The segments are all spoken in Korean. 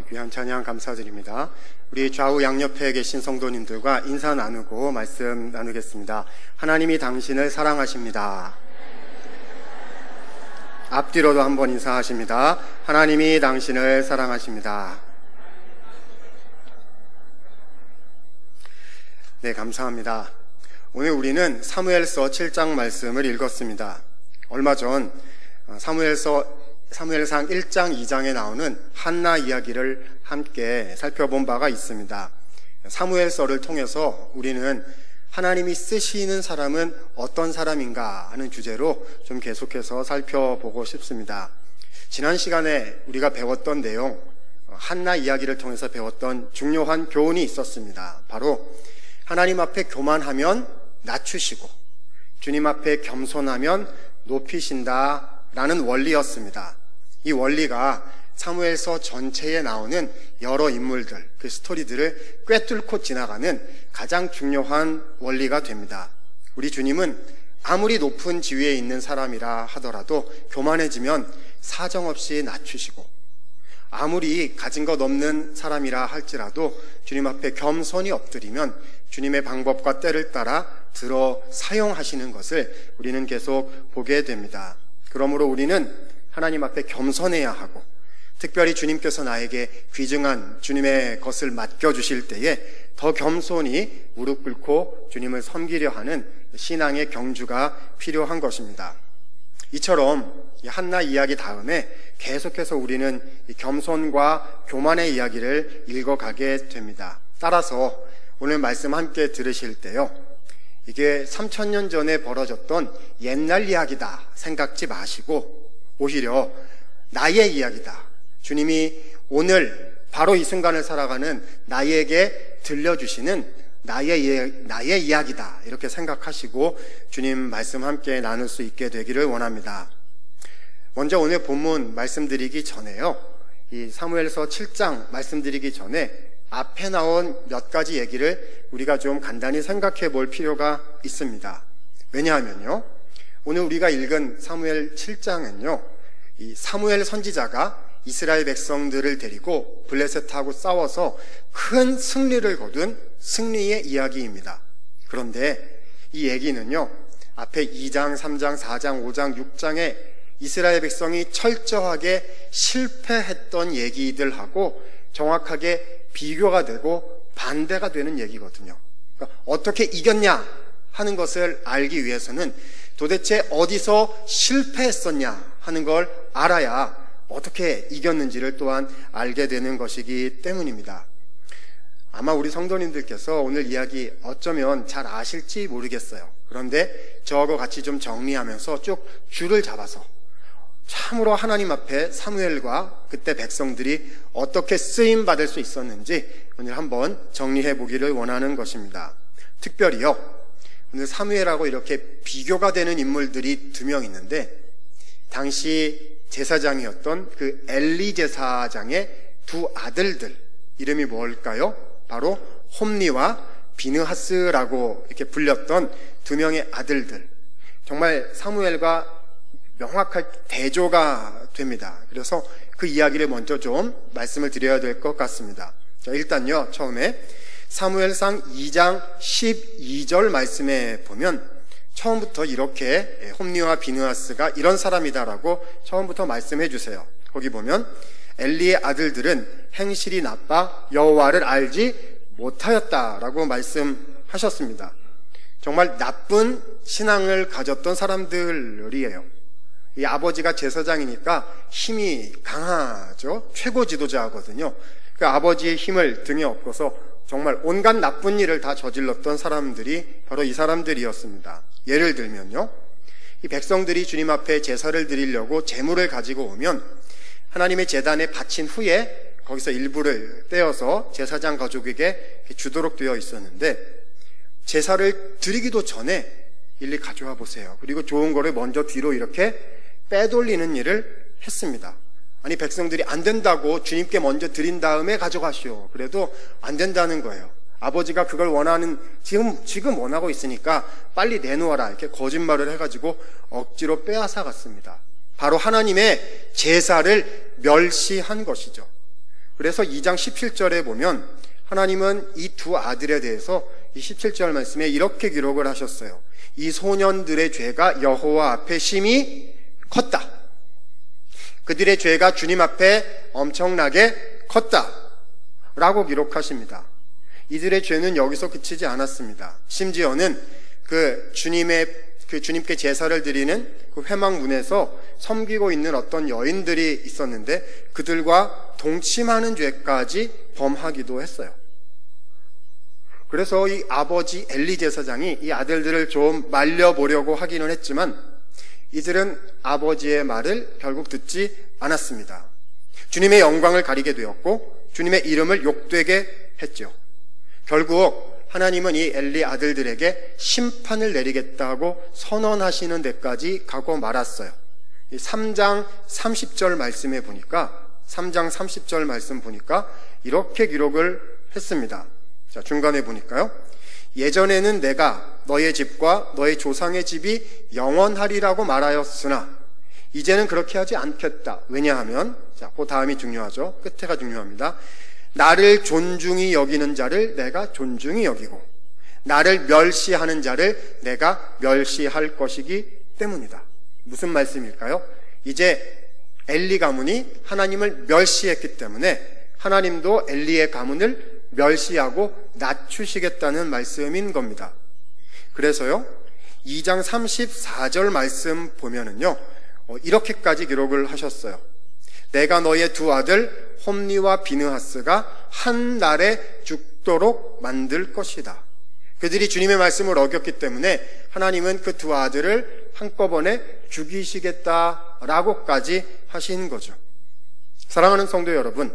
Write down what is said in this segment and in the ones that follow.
귀한 찬양 감사드립니다. 우리 좌우 양옆에 계신 성도님들과 인사 나누고 말씀 나누겠습니다. 하나님이 당신을 사랑하십니다. 앞뒤로도 한번 인사하십니다. 하나님이 당신을 사랑하십니다. 네, 감사합니다. 오늘 우리는 사무엘서 7장 말씀을 읽었습니다. 얼마 전 사무엘상 1장 2장에 나오는 한나 이야기를 함께 살펴본 바가 있습니다. 사무엘서를 통해서 우리는 하나님이 쓰시는 사람은 어떤 사람인가 하는 주제로 좀 계속해서 살펴보고 싶습니다. 지난 시간에 우리가 배웠던 내용, 한나 이야기를 통해서 배웠던 중요한 교훈이 있었습니다. 바로 하나님 앞에 교만하면 낮추시고 주님 앞에 겸손하면 높이신다 라는 원리였습니다. 이 원리가 사무엘서 전체에 나오는 여러 인물들, 그 스토리들을 꿰뚫고 지나가는 가장 중요한 원리가 됩니다. 우리 주님은 아무리 높은 지위에 있는 사람이라 하더라도 교만해지면 사정없이 낮추시고, 아무리 가진 것 없는 사람이라 할지라도 주님 앞에 겸손히 엎드리면 주님의 방법과 때를 따라 들어 사용하시는 것을 우리는 계속 보게 됩니다. 그러므로 우리는 하나님 앞에 겸손해야 하고, 특별히 주님께서 나에게 귀중한 주님의 것을 맡겨주실 때에 더 겸손히 무릎 꿇고 주님을 섬기려 하는 신앙의 경주가 필요한 것입니다. 이처럼 한나 이야기 다음에 계속해서 우리는 이 겸손과 교만의 이야기를 읽어가게 됩니다. 따라서 오늘 말씀 함께 들으실 때요, 이게 3000년 전에 벌어졌던 옛날 이야기다 생각지 마시고 오히려 나의 이야기다, 주님이 오늘 바로 이 순간을 살아가는 나에게 들려주시는 나의 이야기다 이렇게 생각하시고 주님 말씀 함께 나눌 수 있게 되기를 원합니다. 먼저 오늘 본문 말씀드리기 전에요, 이 사무엘서 7장 말씀드리기 전에 앞에 나온 몇 가지 얘기를 우리가 좀 간단히 생각해 볼 필요가 있습니다. 왜냐하면요, 오늘 우리가 읽은 사무엘 7장은요, 이 사무엘 선지자가 이스라엘 백성들을 데리고 블레셋하고 싸워서 큰 승리를 거둔 승리의 이야기입니다. 그런데 이 얘기는요, 앞에 2장, 3장, 4장, 5장, 6장에 이스라엘 백성이 철저하게 실패했던 얘기들하고 정확하게 비교가 되고 반대가 되는 얘기거든요. 그러니까 어떻게 이겼냐 하는 것을 알기 위해서는 도대체 어디서 실패했었냐 하는 걸 알아야 어떻게 이겼는지를 또한 알게 되는 것이기 때문입니다. 아마 우리 성도님들께서 오늘 이야기 어쩌면 잘 아실지 모르겠어요. 그런데 저하고 같이 좀 정리하면서 쭉 줄을 잡아서 참으로 하나님 앞에 사무엘과 그때 백성들이 어떻게 쓰임받을 수 있었는지 오늘 한번 정리해 보기를 원하는 것입니다. 특별히요, 오늘 사무엘하고 이렇게 비교가 되는 인물들이 2명 있는데, 당시 제사장이었던 그 엘리 제사장의 2 아들들, 이름이 뭘까요? 바로 홈리와 비느하스라고 이렇게 불렸던 2명의 아들들. 정말 사무엘과 명확한 대조가 됩니다. 그래서 그 이야기를 먼저 좀 말씀을 드려야 될 것 같습니다. 자, 일단요, 처음에 사무엘상 2장 12절 말씀에 보면 처음부터 이렇게 홈리와 비느하스가 이런 사람이다라고 처음부터 말씀해 주세요. 거기 보면 엘리의 아들들은 행실이 나빠 여호와를 알지 못하였다라고 말씀하셨습니다. 정말 나쁜 신앙을 가졌던 사람들이에요. 이 아버지가 제사장이니까 힘이 강하죠. 최고 지도자거든요. 그 아버지의 힘을 등에 업고서 정말 온갖 나쁜 일을 다 저질렀던 사람들이 바로 이 사람들이었습니다. 예를 들면요, 이 백성들이 주님 앞에 제사를 드리려고 제물을 가지고 오면 하나님의 제단에 바친 후에 거기서 일부를 떼어서 제사장 가족에게 주도록 되어 있었는데, 제사를 드리기도 전에 일일이 가져와 보세요. 그리고 좋은 거를 먼저 뒤로 이렇게 빼돌리는 일을 했습니다. 아니, 백성들이 안 된다고 주님께 먼저 드린 다음에 가져가시오. 그래도 안 된다는 거예요. 아버지가 그걸 원하는, 지금 원하고 있으니까 빨리 내놓아라, 이렇게 거짓말을 해가지고 억지로 빼앗아 갔습니다. 바로 하나님의 제사를 멸시한 것이죠. 그래서 2장 17절에 보면 하나님은 이 두 아들에 대해서 이 17절 말씀에 이렇게 기록을 하셨어요. 이 소년들의 죄가 여호와 앞에 심히 컸다. 그들의 죄가 주님 앞에 엄청나게 컸다 라고 기록하십니다. 이들의 죄는 여기서 그치지 않았습니다. 심지어는 주님께 제사를 드리는 그 회막문에서 섬기고 있는 어떤 여인들이 있었는데 그들과 동침하는 죄까지 범하기도 했어요. 그래서 이 아버지 엘리 제사장이 이 아들들을 좀 말려보려고 하기는 했지만 이들은 아버지의 말을 결국 듣지 않았습니다. 주님의 영광을 가리게 되었고 주님의 이름을 욕되게 했죠. 결국 하나님은 이 엘리 아들들에게 심판을 내리겠다고 선언하시는 데까지 가고 말았어요. 3장 30절 말씀에 보니까 3장 30절 말씀 보니까 이렇게 기록을 했습니다. 자, 중간에 보니까요. 예전에는 내가 너의 집과 너의 조상의 집이 영원하리라고 말하였으나 이제는 그렇게 하지 않겠다. 왜냐하면 자, 그 다음이 중요하죠. 끝에가 중요합니다. 나를 존중히 여기는 자를 내가 존중히 여기고 나를 멸시하는 자를 내가 멸시할 것이기 때문이다. 무슨 말씀일까요? 이제 엘리 가문이 하나님을 멸시했기 때문에 하나님도 엘리의 가문을 멸시하고 낮추시겠다는 말씀인 겁니다. 그래서요 2장 34절 말씀 보면은요 이렇게까지 기록을 하셨어요. 내가 너의 두 아들 홈니와 비느하스가 한 날에 죽도록 만들 것이다. 그들이 주님의 말씀을 어겼기 때문에 하나님은 그 두 아들을 한꺼번에 죽이시겠다라고까지 하신 거죠. 사랑하는 성도 여러분,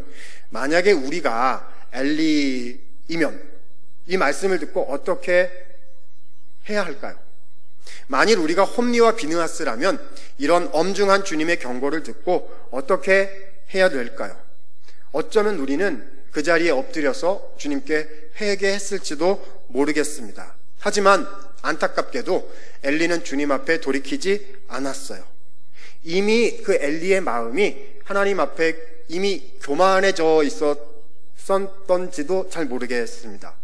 만약에 우리가 엘리이면 이 말씀을 듣고 어떻게 해야 할까요? 만일 우리가 홈니와 비느하스라면 이런 엄중한 주님의 경고를 듣고 어떻게 해야 될까요? 어쩌면 우리는 그 자리에 엎드려서 주님께 회개했을지도 모르겠습니다. 하지만 안타깝게도 엘리는 주님 앞에 돌이키지 않았어요. 이미 그 엘리의 마음이 하나님 앞에 이미 교만해져 있었던지도 잘 모르겠습니다.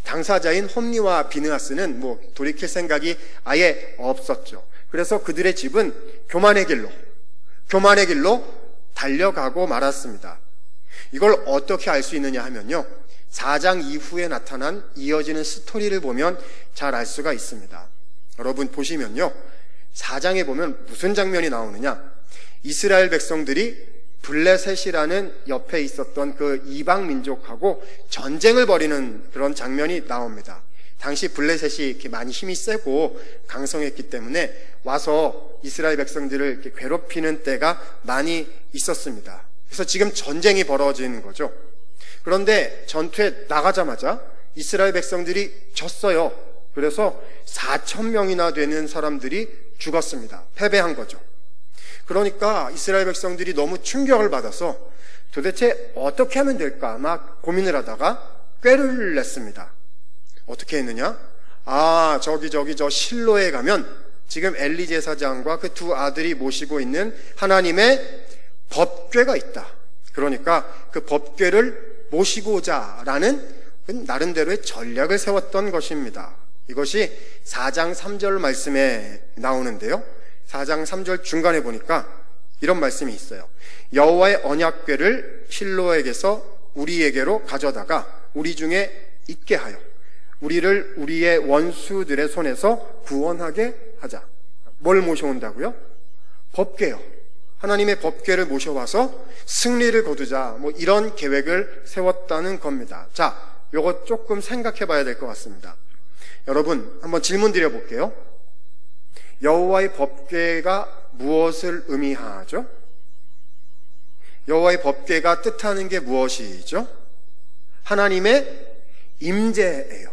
당사자인 홈니와 비느하스는 돌이킬 생각이 아예 없었죠. 그래서 그들의 집은 교만의 길로 달려가고 말았습니다. 이걸 어떻게 알 수 있느냐 하면요 4장 이후에 나타난 이어지는 스토리를 보면 잘 알 수가 있습니다. 여러분 보시면요 4장에 보면 무슨 장면이 나오느냐, 이스라엘 백성들이 블레셋이라는 옆에 있었던 그 이방 민족하고 전쟁을 벌이는 그런 장면이 나옵니다. 당시 블레셋이 이렇게 많이 힘이 세고 강성했기 때문에 와서 이스라엘 백성들을 이렇게 괴롭히는 때가 많이 있었습니다. 그래서 지금 전쟁이 벌어진 거죠. 그런데 전투에 나가자마자 이스라엘 백성들이 졌어요. 그래서 4,000명이나 되는 사람들이 죽었습니다. 패배한 거죠. 그러니까 이스라엘 백성들이 너무 충격을 받아서 도대체 어떻게 하면 될까 막 고민을 하다가 꾀를 냈습니다. 어떻게 했느냐? 저기 저 실로에 가면 지금 엘리 제사장과 그 두 아들이 모시고 있는 하나님의 법궤가 있다. 그러니까 그 법궤를 모시고자라는 나름대로의 전략을 세웠던 것입니다. 이것이 4장 3절 말씀에 나오는데요. 4장 3절 중간에 보니까 이런 말씀이 있어요. 여호와의 언약궤를 실로에게서 우리에게로 가져다가 우리 중에 있게 하여 우리를 우리의 원수들의 손에서 구원하게 하자. 뭘 모셔온다고요? 법궤요. 하나님의 법궤를 모셔와서 승리를 거두자. 이런 계획을 세웠다는 겁니다. 자, 요거 조금 생각해 봐야 될 것 같습니다. 여러분, 한번 질문 드려볼게요. 여호와의 법궤가 무엇을 의미하죠? 여호와의 법궤가 뜻하는 게 무엇이죠? 하나님의 임재예요.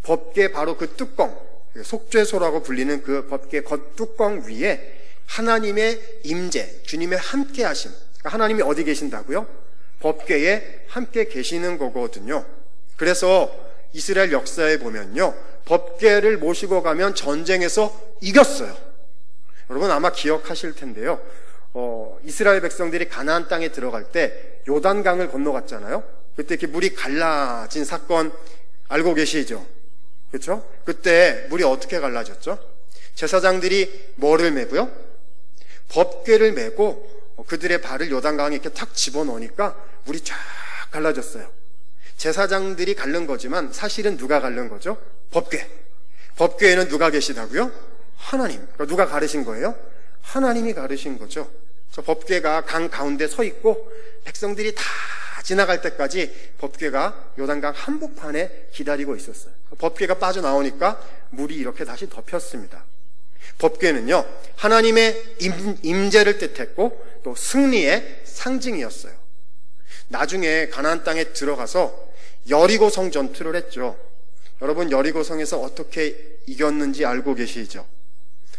법궤 바로 그 뚜껑, 속죄소라고 불리는 그 법궤 겉뚜껑 위에 하나님의 임재, 주님의 함께하심. 그러니까 하나님이 어디 계신다고요? 법궤에 함께 계시는 거거든요. 그래서 이스라엘 역사에 보면요, 법궤를 모시고 가면 전쟁에서 이겼어요. 여러분 아마 기억하실 텐데요. 이스라엘 백성들이 가나안 땅에 들어갈 때 요단강을 건너갔잖아요. 그때 이렇게 물이 갈라진 사건 알고 계시죠? 그렇죠? 그때 물이 어떻게 갈라졌죠? 제사장들이 뭐를 메고요? 법궤를 메고 그들의 발을 요단강에 이렇게 탁 집어넣으니까 물이 쫙 갈라졌어요. 제사장들이 갈른 거지만 사실은 누가 갈른 거죠? 법궤. 법궤에는 누가 계시다고요? 하나님. 그러니까 누가 가르신 거예요? 하나님이 가르신 거죠. 저 법궤가 강 가운데 서 있고 백성들이 다 지나갈 때까지 법궤가 요단강 한복판에 기다리고 있었어요. 법궤가 빠져나오니까 물이 이렇게 다시 덮였습니다. 법궤는요, 하나님의 임재를 뜻했고 또 승리의 상징이었어요. 나중에 가나안 땅에 들어가서 여리고성 전투를 했죠. 여러분, 여리고성에서 어떻게 이겼는지 알고 계시죠?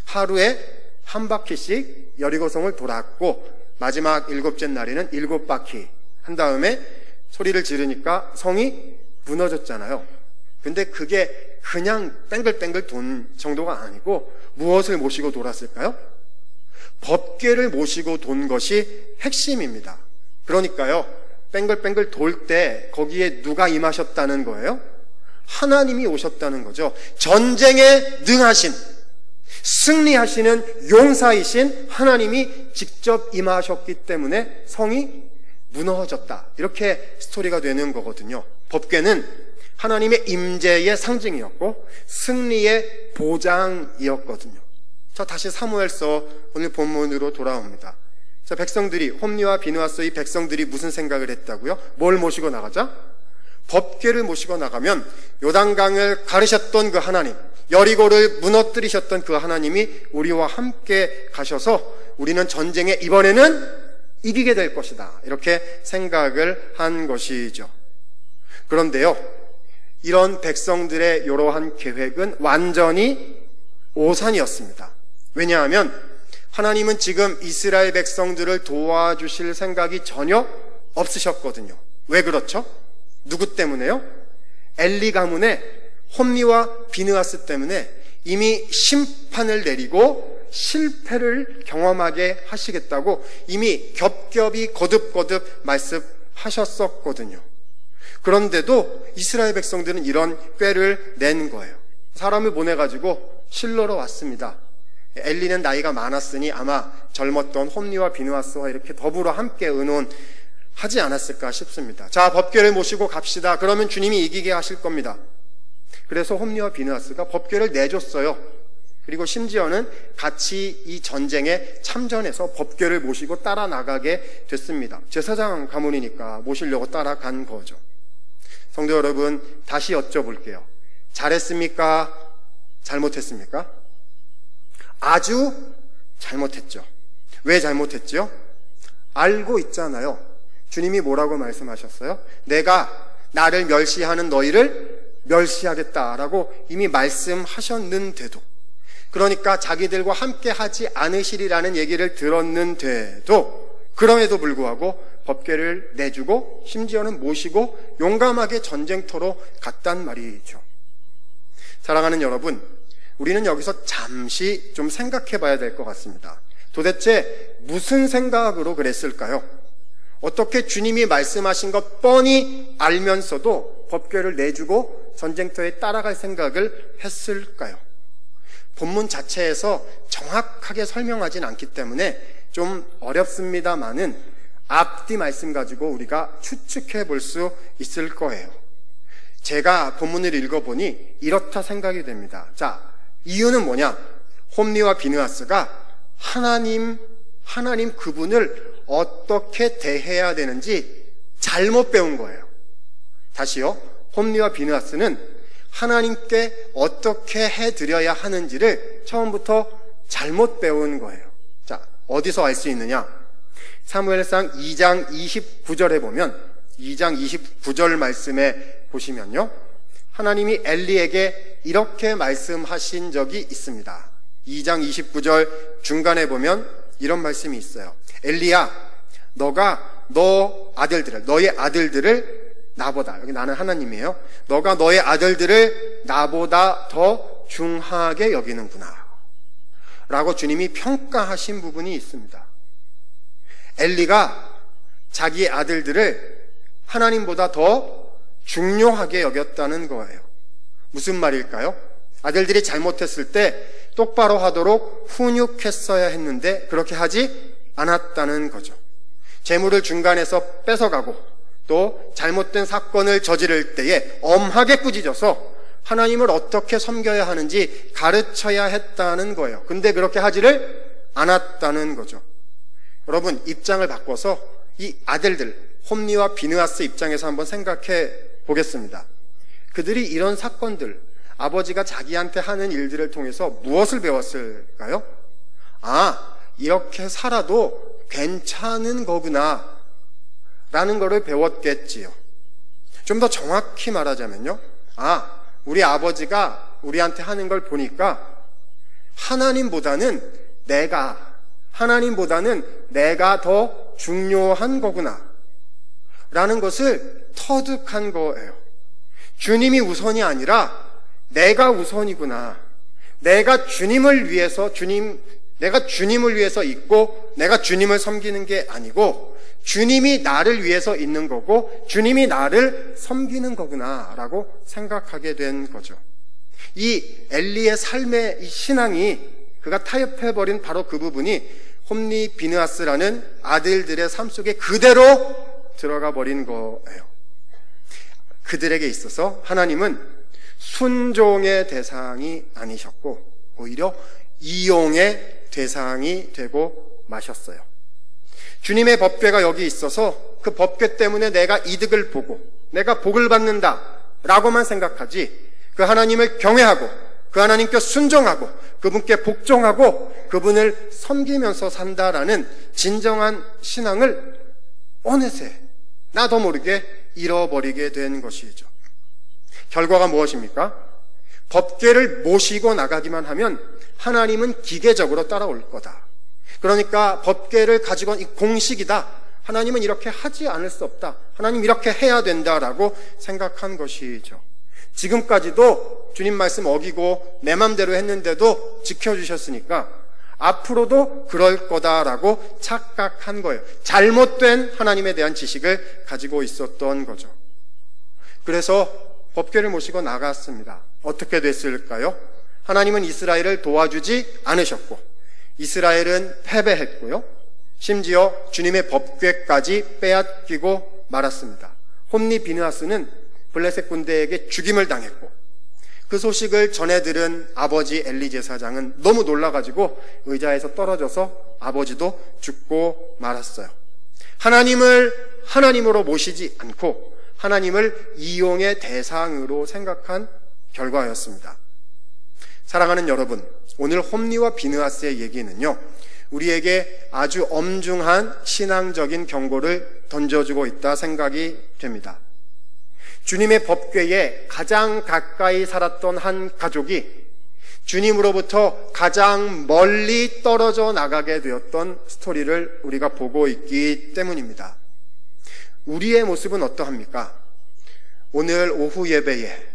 하루에 한 바퀴씩 여리고성을 돌았고 마지막 7째 날에는 7바퀴 한 다음에 소리를 지르니까 성이 무너졌잖아요. 근데 그게 그냥 뺑글뺑글 돈 정도가 아니고 무엇을 모시고 돌았을까요? 법궤를 모시고 돈 것이 핵심입니다. 그러니까요, 뺑글뺑글 돌 때 거기에 누가 임하셨다는 거예요? 하나님이 오셨다는 거죠. 전쟁에 능하신, 승리하시는 용사이신 하나님이 직접 임하셨기 때문에 성이 무너졌다. 이렇게 스토리가 되는 거거든요. 법궤는 하나님의 임재의 상징이었고 승리의 보장이었거든요. 자, 다시 사무엘서 오늘 본문으로 돌아옵니다. 자, 백성들이, 홈리와 비느하스 이 백성들이 무슨 생각을 했다고요? 뭘 모시고 나가자? 법궤를 모시고 나가면 요단강을 가르셨던 그 하나님, 여리고를 무너뜨리셨던 그 하나님이 우리와 함께 가셔서 우리는 전쟁에 이번에는 이기게 될 것이다. 이렇게 생각을 한 것이죠. 그런데요, 이런 백성들의 이러한 계획은 완전히 오산이었습니다. 왜냐하면 하나님은 지금 이스라엘 백성들을 도와주실 생각이 전혀 없으셨거든요. 왜 그렇죠? 누구 때문에요? 엘리 가문의 홈리와 비느하스 때문에 이미 심판을 내리고 실패를 경험하게 하시겠다고 이미 겹겹이 거듭거듭 말씀하셨었거든요. 그런데도 이스라엘 백성들은 이런 꾀를 낸 거예요. 사람을 보내가지고 실로로 왔습니다. 엘리는 나이가 많았으니 아마 젊었던 홈리와 비느하스와 이렇게 더불어 함께 의논하지 않았을까 싶습니다. 자, 법궤를 모시고 갑시다. 그러면 주님이 이기게 하실 겁니다. 그래서 홈리와 비느하스가 법궤를 내줬어요. 그리고 심지어는 같이 이 전쟁에 참전해서 법궤를 모시고 따라 나가게 됐습니다. 제사장 가문이니까 모시려고 따라간 거죠. 성도 여러분, 다시 여쭤볼게요. 잘했습니까? 잘못했습니까? 아주 잘못했죠. 왜 잘못했죠? 알고 있잖아요. 주님이 뭐라고 말씀하셨어요? 내가 나를 멸시하는 너희를 멸시하겠다라고 이미 말씀하셨는데도, 그러니까 자기들과 함께 하지 않으시리라는 얘기를 들었는데도, 그럼에도 불구하고 법궤를 내주고 심지어는 모시고 용감하게 전쟁터로 갔단 말이죠. 사랑하는 여러분, 우리는 여기서 잠시 좀 생각해 봐야 될 것 같습니다. 도대체 무슨 생각으로 그랬을까요? 어떻게 주님이 말씀하신 것 뻔히 알면서도 법궤를 내주고 전쟁터에 따라갈 생각을 했을까요? 본문 자체에서 정확하게 설명하진 않기 때문에 좀 어렵습니다만은 앞뒤 말씀 가지고 우리가 추측해 볼 수 있을 거예요. 제가 본문을 읽어보니 이렇다 생각이 됩니다. 자, 이유는 뭐냐? 홈리와 비느하스가 하나님 그분을 어떻게 대해야 되는지 잘못 배운 거예요. 다시요. 홈리와 비느하스는 하나님께 어떻게 해드려야 하는지를 처음부터 잘못 배운 거예요. 자, 어디서 알 수 있느냐? 사무엘상 2장 29절에 보면, 2장 29절 말씀에 보시면요, 하나님이 엘리에게 이렇게 말씀하신 적이 있습니다. 2장 29절 중간에 보면 이런 말씀이 있어요. 엘리야, 너가 너의 아들들을 나보다, 여기 나는 하나님이에요. 너가 너의 아들들을 나보다 더 중하게 여기는구나 라고 주님이 평가하신 부분이 있습니다. 엘리가 자기 아들들을 하나님보다 더 중요하게 여겼다는 거예요. 무슨 말일까요? 아들들이 잘못했을 때 똑바로 하도록 훈육했어야 했는데 그렇게 하지 않았다는 거죠. 재물을 중간에서 뺏어가고 또 잘못된 사건을 저지를 때에 엄하게 꾸짖어서 하나님을 어떻게 섬겨야 하는지 가르쳐야 했다는 거예요. 근데 그렇게 하지를 않았다는 거죠. 여러분, 입장을 바꿔서 이 아들들, 홈리와 비느하스 입장에서 한번 생각해 보겠습니다. 그들이 이런 사건들, 아버지가 자기한테 하는 일들을 통해서 무엇을 배웠을까요? 아, 이렇게 살아도 괜찮은 거구나 라는 거를 배웠겠지요. 좀 더 정확히 말하자면요, 아, 우리 아버지가 우리한테 하는 걸 보니까 하나님보다는 내가 더 중요한 거구나 라는 것을 터득한 거예요. 주님이 우선이 아니라 내가 우선이구나. 내가 주님을 위해서 있고 내가 주님을 섬기는 게 아니고 주님이 나를 위해서 있는 거고 주님이 나를 섬기는 거구나 라고 생각하게 된 거죠. 이 엘리의 삶의 이 신앙이 그가 타협해버린 바로 그 부분이 홈리 비느하스라는 아들들의 삶 속에 그대로 들어가 버린 거예요. 그들에게 있어서 하나님은 순종의 대상이 아니셨고 오히려 이용의 대상이 되고 마셨어요. 주님의 법궤가 여기 있어서 그 법궤 때문에 내가 이득을 보고 내가 복을 받는다 라고만 생각하지, 그 하나님을 경외하고 그 하나님께 순종하고 그분께 복종하고 그분을 섬기면서 산다라는 진정한 신앙을 어느새 나도 모르게 잃어버리게 된 것이죠. 결과가 무엇입니까? 법궤를 모시고 나가기만 하면 하나님은 기계적으로 따라올 거다. 그러니까 법궤를 가지고 이 공식이다. 하나님은 이렇게 하지 않을 수 없다. 하나님 이렇게 해야 된다라고 생각한 것이죠. 지금까지도 주님 말씀 어기고 내 맘대로 했는데도 지켜주셨으니까 앞으로도 그럴 거다라고 착각한 거예요. 잘못된 하나님에 대한 지식을 가지고 있었던 거죠. 그래서 법궤를 모시고 나갔습니다. 어떻게 됐을까요? 하나님은 이스라엘을 도와주지 않으셨고 이스라엘은 패배했고요. 심지어 주님의 법궤까지 빼앗기고 말았습니다. 홈리 비느하스는 블레셋 군대에게 죽임을 당했고 그 소식을 전해 들은 아버지 엘리 제사장은 너무 놀라가지고 의자에서 떨어져서 아버지도 죽고 말았어요. 하나님을 하나님으로 모시지 않고 하나님을 이용의 대상으로 생각한 결과였습니다. 사랑하는 여러분, 오늘 홈리와 비느하스의 얘기는요, 우리에게 아주 엄중한 신앙적인 경고를 던져주고 있다 생각이 됩니다. 주님의 법궤에 가장 가까이 살았던 한 가족이 주님으로부터 가장 멀리 떨어져 나가게 되었던 스토리를 우리가 보고 있기 때문입니다. 우리의 모습은 어떠합니까? 오늘 오후 예배에,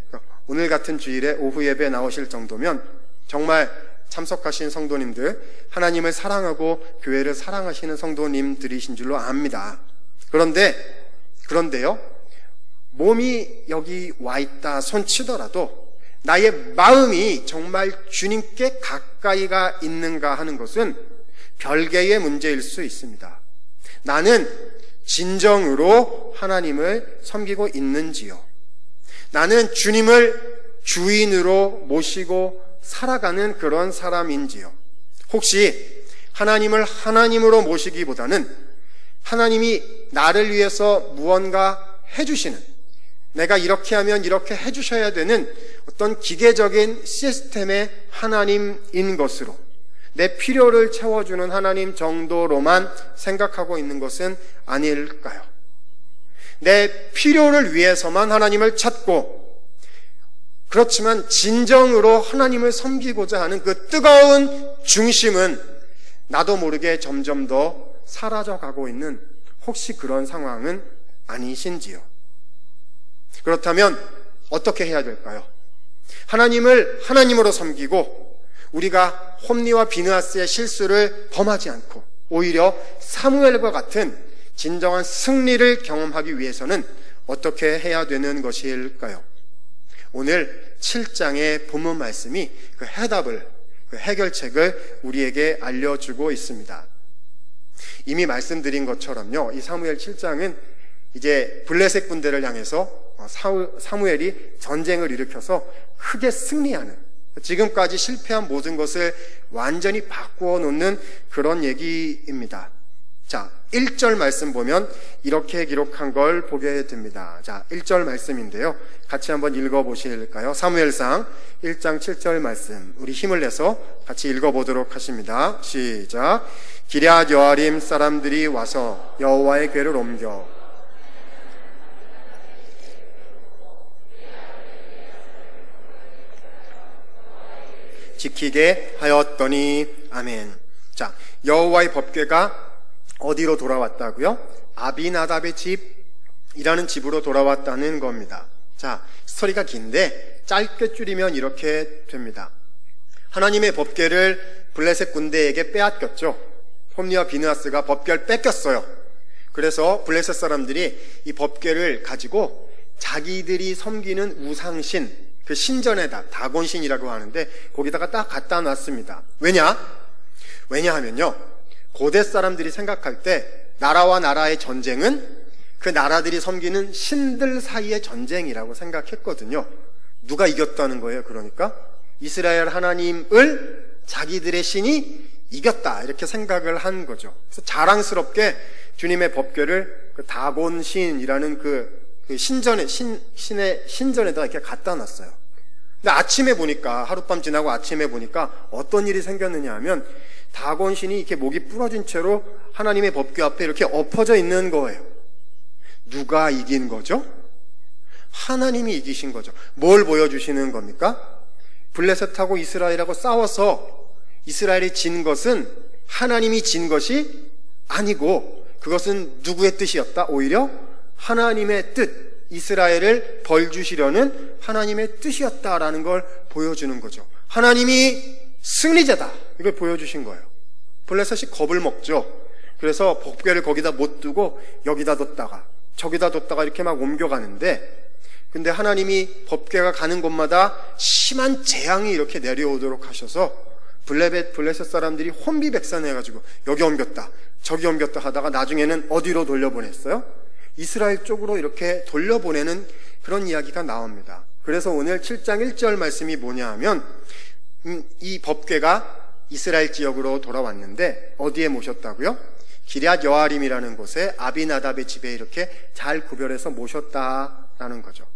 오늘 같은 주일에 오후 예배에 나오실 정도면 정말 참석하신 성도님들, 하나님을 사랑하고 교회를 사랑하시는 성도님들이신 줄로 압니다. 그런데요, 몸이 여기 와 있다 손치더라도 나의 마음이 정말 주님께 가까이가 있는가 하는 것은 별개의 문제일 수 있습니다. 나는 진정으로 하나님을 섬기고 있는지요? 나는 주님을 주인으로 모시고 살아가는 그런 사람인지요? 혹시 하나님을 하나님으로 모시기보다는 하나님이 나를 위해서 무언가 해주시는, 내가 이렇게 하면 이렇게 해주셔야 되는 어떤 기계적인 시스템의 하나님인 것으로, 내 필요를 채워주는 하나님 정도로만 생각하고 있는 것은 아닐까요? 내 필요를 위해서만 하나님을 찾고, 그렇지만 진정으로 하나님을 섬기고자 하는 그 뜨거운 중심은 나도 모르게 점점 더 사라져가고 있는, 혹시 그런 상황은 아니신지요? 그렇다면 어떻게 해야 될까요? 하나님을 하나님으로 섬기고 우리가 홈리와 비느하스의 실수를 범하지 않고 오히려 사무엘과 같은 진정한 승리를 경험하기 위해서는 어떻게 해야 되는 것일까요? 오늘 7장의 본문 말씀이 그 해답을, 그 해결책을 우리에게 알려주고 있습니다. 이미 말씀드린 것처럼요, 이 사무엘 7장은 이제 블레셋 군대를 향해서 사무엘이 전쟁을 일으켜서 크게 승리하는, 지금까지 실패한 모든 것을 완전히 바꾸어 놓는 그런 얘기입니다. 자, 1절 말씀 보면 이렇게 기록한 걸 보게 됩니다. 자, 1절 말씀인데요, 같이 한번 읽어보실까요? 사무엘상 1장 7절 말씀, 우리 힘을 내서 같이 읽어보도록 하십니다. 시작. 기럇 여아림 사람들이 와서 여호와의 궤를 옮겨 지키게 하였더니. 아멘. 자, 여호와의 법궤가 어디로 돌아왔다고요? 아비나답의 집이라는 집으로 돌아왔다는 겁니다. 자, 스토리가 긴데 짧게 줄이면 이렇게 됩니다. 하나님의 법궤를 블레셋 군대에게 빼앗겼죠. 홈리와 비느하스가 법궤를 뺏겼어요. 그래서 블레셋 사람들이 이 법궤를 가지고 자기들이 섬기는 우상신, 그 신전에다, 다곤신이라고 하는데 거기다가 딱 갖다 놨습니다. 왜냐하면요, 고대 사람들이 생각할 때 나라와 나라의 전쟁은 그 나라들이 섬기는 신들 사이의 전쟁이라고 생각했거든요. 누가 이겼다는 거예요? 그러니까 이스라엘 하나님을 자기들의 신이 이겼다, 이렇게 생각을 한 거죠. 그래서 자랑스럽게 주님의 법궤를 그 다곤신이라는 그 신의 신전에다 이렇게 갖다 놨어요. 근데 아침에 보니까, 하룻밤 지나고 아침에 보니까 어떤 일이 생겼느냐 하면 다곤신이 이렇게 목이 부러진 채로 하나님의 법궤 앞에 이렇게 엎어져 있는 거예요. 누가 이긴 거죠? 하나님이 이기신 거죠. 뭘 보여주시는 겁니까? 블레셋하고 이스라엘하고 싸워서 이스라엘이 진 것은 하나님이 진 것이 아니고 그것은 누구의 뜻이었다? 오히려 하나님의 뜻, 이스라엘을 벌 주시려는 하나님의 뜻이었다라는 걸 보여주는 거죠. 하나님이 승리자다, 이걸 보여주신 거예요. 블레셋이 겁을 먹죠. 그래서 법궤를 거기다 못 두고 여기다 뒀다가 저기다 뒀다가 이렇게 막 옮겨가는데, 근데 하나님이 법궤가 가는 곳마다 심한 재앙이 이렇게 내려오도록 하셔서 블레셋 사람들이 혼비백산해가지고 여기 옮겼다 저기 옮겼다 하다가 나중에는 어디로 돌려보냈어요? 이스라엘 쪽으로 이렇게 돌려보내는 그런 이야기가 나옵니다. 그래서 오늘 7장 1절 말씀이 뭐냐 하면 이 법궤가 이스라엘 지역으로 돌아왔는데 어디에 모셨다고요? 기럇 여아림이라는 곳에 아비나답의 집에 이렇게 잘 구별해서 모셨다라는 거죠.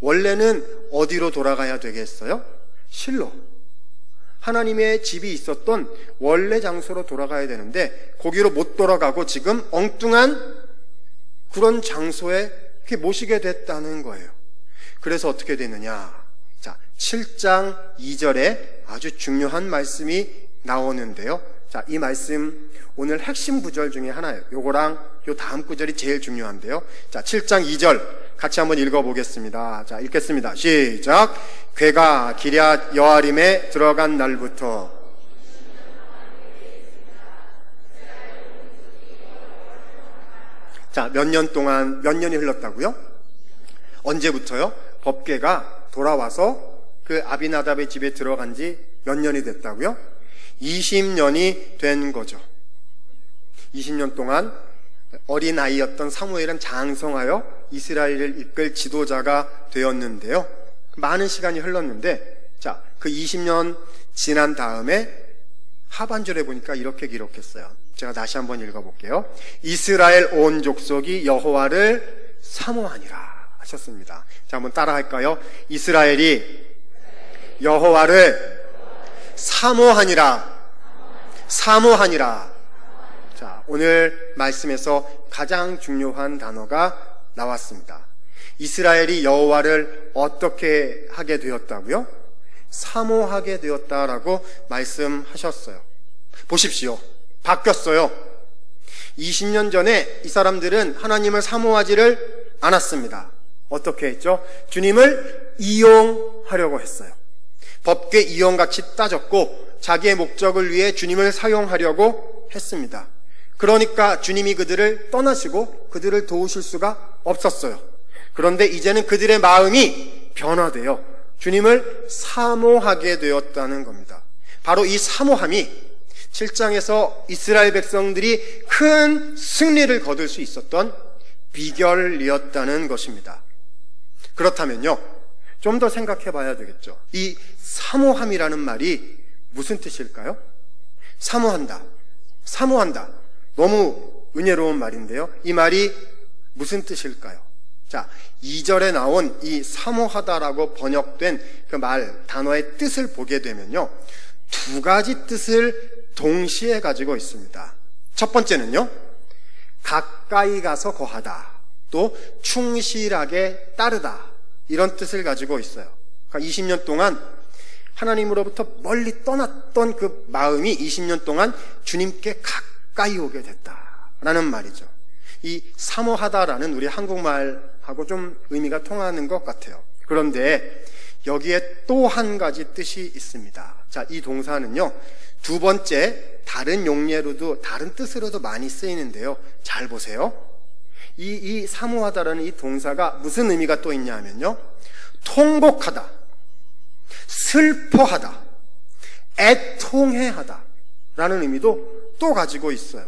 원래는 어디로 돌아가야 되겠어요? 실로, 하나님의 집이 있었던 원래 장소로 돌아가야 되는데 거기로 못 돌아가고 지금 엉뚱한 그런 장소에 이렇게 모시게 됐다는 거예요. 그래서 어떻게 되느냐? 자, 7장 2절에 아주 중요한 말씀이 나오는데요. 자, 이 말씀 오늘 핵심 구절 중에 하나예요. 요거랑 요 다음 구절이 제일 중요한데요. 자, 7장 2절 같이 한번 읽어보겠습니다. 자, 읽겠습니다. 시작. 궤가 기럇 여아림에 들어간 날부터 자, 몇 년이 흘렀다고요? 언제부터요? 법궤가 돌아와서 그 아비나답의 집에 들어간 지 몇 년이 됐다고요? 20년이 된 거죠. 20년 동안 어린아이였던 사무엘은 장성하여 이스라엘을 이끌 지도자가 되었는데요. 많은 시간이 흘렀는데, 자, 그 20년 지난 다음에 하반절에 보니까 이렇게 기록했어요. 제가 다시 한번 읽어볼게요. 이스라엘 온 족속이 여호와를 사모하니라 하셨습니다. 자, 한번 따라 할까요? 이스라엘이 여호와를 사모하니라. 자, 오늘 말씀에서 가장 중요한 단어가 나왔습니다. 이스라엘이 여호와를 어떻게 하게 되었다고요? 사모하게 되었다라고 말씀하셨어요. 보십시오. 바뀌었어요. 20년 전에 이 사람들은 하나님을 사모하지를 않았습니다. 어떻게 했죠? 주님을 이용하려고 했어요. 법궤 이용같이 따졌고 자기의 목적을 위해 주님을 사용하려고 했습니다. 그러니까 주님이 그들을 떠나시고 그들을 도우실 수가 없었어요. 그런데 이제는 그들의 마음이 변화되어 주님을 사모하게 되었다는 겁니다. 바로 이 사모함이 7장에서 이스라엘 백성들이 큰 승리를 거둘 수 있었던 비결이었다는 것입니다. 그렇다면요, 좀 더 생각해 봐야 되겠죠. 이 사모함이라는 말이 무슨 뜻일까요? 사모한다. 너무 은혜로운 말인데요. 이 말이 무슨 뜻일까요? 자, 2절에 나온 이 사모하다라고 번역된 그 단어의 뜻을 보게 되면요, 두 가지 뜻을 동시에 가지고 있습니다. 첫 번째는요, 가까이 가서 거하다, 또 충실하게 따르다, 이런 뜻을 가지고 있어요. 그러니까 20년 동안 하나님으로부터 멀리 떠났던 그 마음이 20년 동안 주님께 가까이 오게 됐다라는 말이죠. 이 사모하다라는 우리 한국말하고 좀 의미가 통하는 것 같아요. 그런데 여기에 또 한 가지 뜻이 있습니다. 자, 이 동사는요, 두 번째 다른 용례로도 다른 뜻으로도 많이 쓰이는데요. 잘 보세요. 이 사모하다라는 이 동사가 무슨 의미가 또 있냐 하면요, 통곡하다, 슬퍼하다, 애통해하다 라는 의미도 또 가지고 있어요.